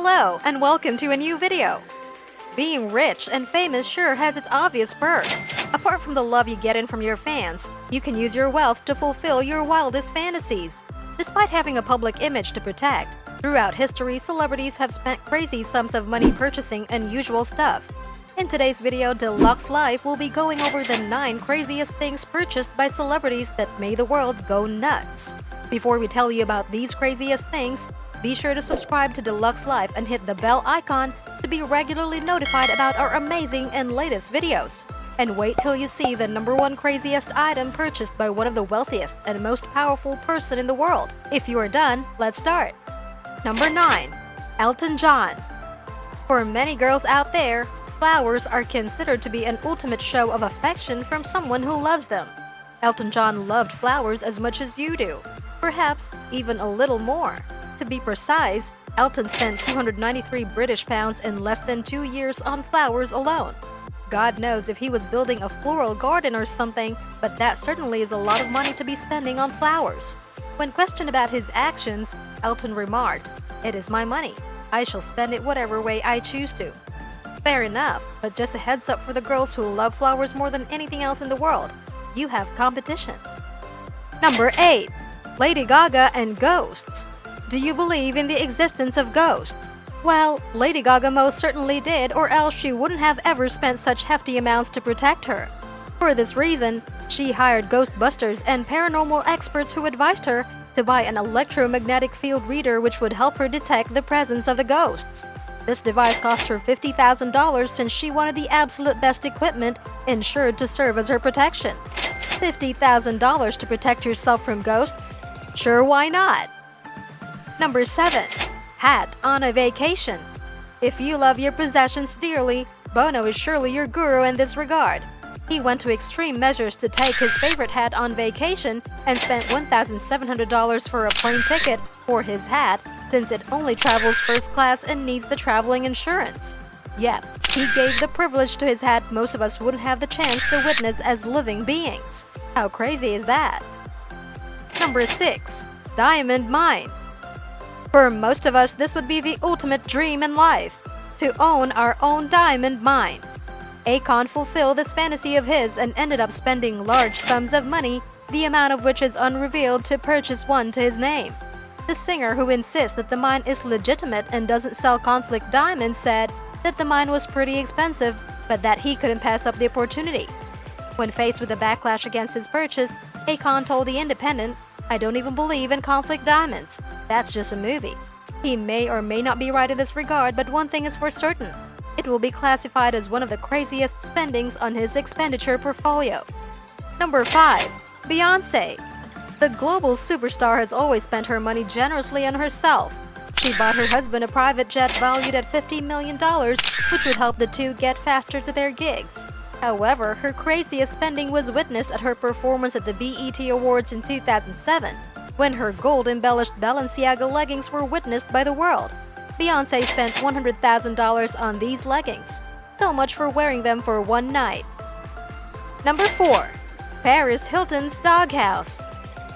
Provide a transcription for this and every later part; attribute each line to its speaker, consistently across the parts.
Speaker 1: Hello and welcome to a new video. Being rich and famous sure has its obvious perks. Apart from the love you get in from your fans, you can use your wealth to fulfill your wildest fantasies. Despite having a public image to protect, throughout history, celebrities have spent crazy sums of money purchasing unusual stuff. In today's video, Deluxe Life will be going over the 9 craziest things purchased by celebrities that made the world go nuts. Before we tell you about these craziest things, be sure to subscribe to Deluxe Life and hit the bell icon to be regularly notified about our amazing and latest videos. And wait till you see the #1 craziest item purchased by one of the wealthiest and most powerful person in the world. If you are done, let's start. Number 9. Elton John. For many girls out there, flowers are considered to be an ultimate show of affection from someone who loves them. Elton John loved flowers as much as you do, perhaps even a little more. To be precise, Elton spent £293 in less than 2 years on flowers alone. God knows if he was building a floral garden or something, but that certainly is a lot of money to be spending on flowers. When questioned about his actions, Elton remarked, "It is my money. I shall spend it whatever way I choose to." Fair enough, but just a heads up for the girls who love flowers more than anything else in the world. You have competition. Number 8. Lady Gaga and ghosts. Do you believe in the existence of ghosts? Well, Lady Gaga most certainly did, or else she wouldn't have ever spent such hefty amounts to protect her. For this reason, she hired ghostbusters and paranormal experts who advised her to buy an electromagnetic field reader which would help her detect the presence of the ghosts. This device cost her $50,000 since she wanted the absolute best equipment insured to serve as her protection. $50,000 to protect yourself from ghosts? Sure, why not? Number 7. Hat on a vacation. If you love your possessions dearly, Bono is surely your guru in this regard. He went to extreme measures to take his favorite hat on vacation and spent $1,700 for a plane ticket for his hat since it only travels first class and needs the traveling insurance. Yep, he gave the privilege to his hat most of us wouldn't have the chance to witness as living beings. How crazy is that? Number 6. Diamond mine. For most of us, this would be the ultimate dream in life, to own our own diamond mine. Akon fulfilled this fantasy of his and ended up spending large sums of money, the amount of which is unrevealed, to purchase one to his name. The singer, who insists that the mine is legitimate and doesn't sell conflict diamonds, said that the mine was pretty expensive, but that he couldn't pass up the opportunity. When faced with a backlash against his purchase, Akon told The Independent, "I don't even believe in conflict diamonds. That's just a movie." He may or may not be right in this regard, but one thing is for certain. It will be classified as one of the craziest spendings on his expenditure portfolio. Number 5. Beyoncé. The global superstar has always spent her money generously on herself. She bought her husband a private jet valued at $50 million, which would help the two get faster to their gigs. However, her craziest spending was witnessed at her performance at the BET Awards in 2007, when her gold-embellished Balenciaga leggings were witnessed by the world. Beyoncé spent $100,000 on these leggings. So much for wearing them for one night. Number 4. Paris Hilton's doghouse.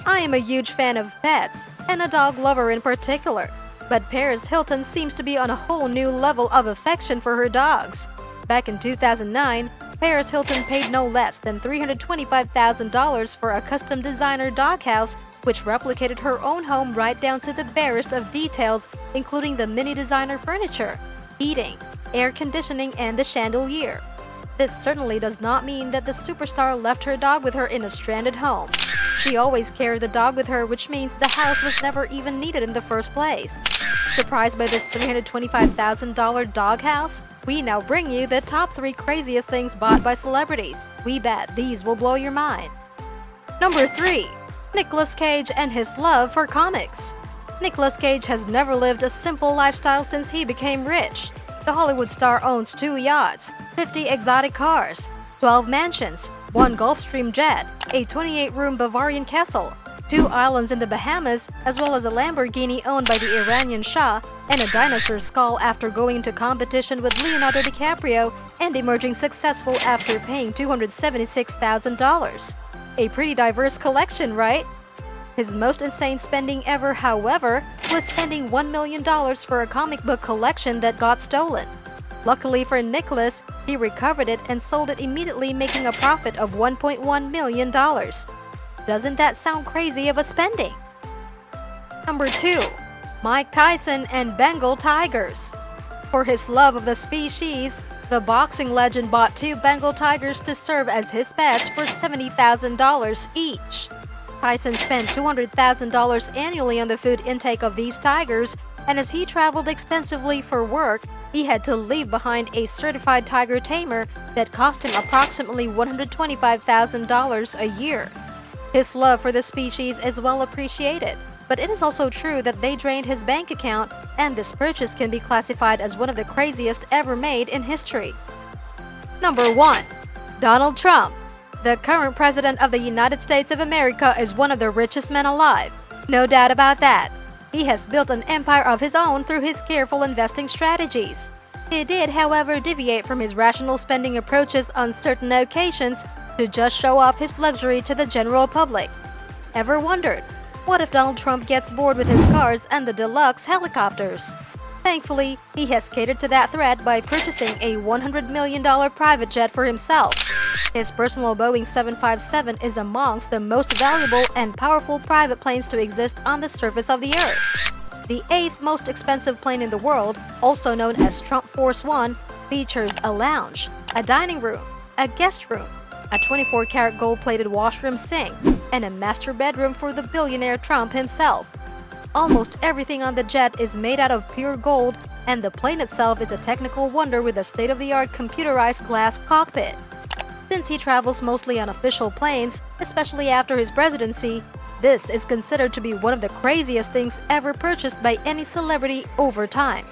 Speaker 1: I am a huge fan of pets, and a dog lover in particular, but Paris Hilton seems to be on a whole new level of affection for her dogs. Back in 2009, Paris Hilton paid no less than $325,000 for a custom designer doghouse which replicated her own home right down to the barest of details, including the mini designer furniture, heating, air conditioning, and the chandelier. This certainly does not mean that the superstar left her dog with her in a stranded home. She always carried the dog with her, which means the house was never even needed in the first place. Surprised by this $325,000 doghouse? We now bring you the top 3 craziest things bought by celebrities. We bet these will blow your mind. Number 3. Nicolas Cage and his love for comics. Nicolas Cage has never lived a simple lifestyle since he became rich. The Hollywood star owns 2 yachts, 50 exotic cars, 12 mansions, 1 Gulfstream jet, a 28-room Bavarian castle, 2 islands in the Bahamas, as well as a Lamborghini owned by the Iranian Shah, and a dinosaur skull after going into competition with Leonardo DiCaprio and emerging successful after paying $276,000. A pretty diverse collection, right? His most insane spending ever, however, was spending $1 million for a comic book collection that got stolen. Luckily for Nicholas, he recovered it and sold it immediately, making a profit of $1.1 million. Doesn't that sound crazy of a spending? Number 2. Mike Tyson and Bengal tigers. For his love of the species, the boxing legend bought 2 Bengal tigers to serve as his pets for $70,000 each. Tyson spent $200,000 annually on the food intake of these tigers, and as he traveled extensively for work, he had to leave behind a certified tiger tamer that cost him approximately $125,000 a year. His love for the species is well appreciated, but it is also true that they drained his bank account, and this purchase can be classified as one of the craziest ever made in history. Number 1. Donald Trump. The current president of the United States of America is one of the richest men alive. No doubt about that. He has built an empire of his own through his careful investing strategies. He did, however, deviate from his rational spending approaches on certain occasions to just show off his luxury to the general public. Ever wondered, what if Donald Trump gets bored with his cars and the deluxe helicopters? Thankfully, he has catered to that threat by purchasing a $100 million private jet for himself. His personal Boeing 757 is amongst the most valuable and powerful private planes to exist on the surface of the Earth. The 8th most expensive plane in the world, also known as Trump Force One, features a lounge, a dining room, a guest room, a 24-karat gold-plated washroom sink, and a master bedroom for the billionaire Trump himself. Almost everything on the jet is made out of pure gold, and the plane itself is a technical wonder with a state-of-the-art computerized glass cockpit. Since he travels mostly on official planes, especially after his presidency, this is considered to be one of the craziest things ever purchased by any celebrity over time.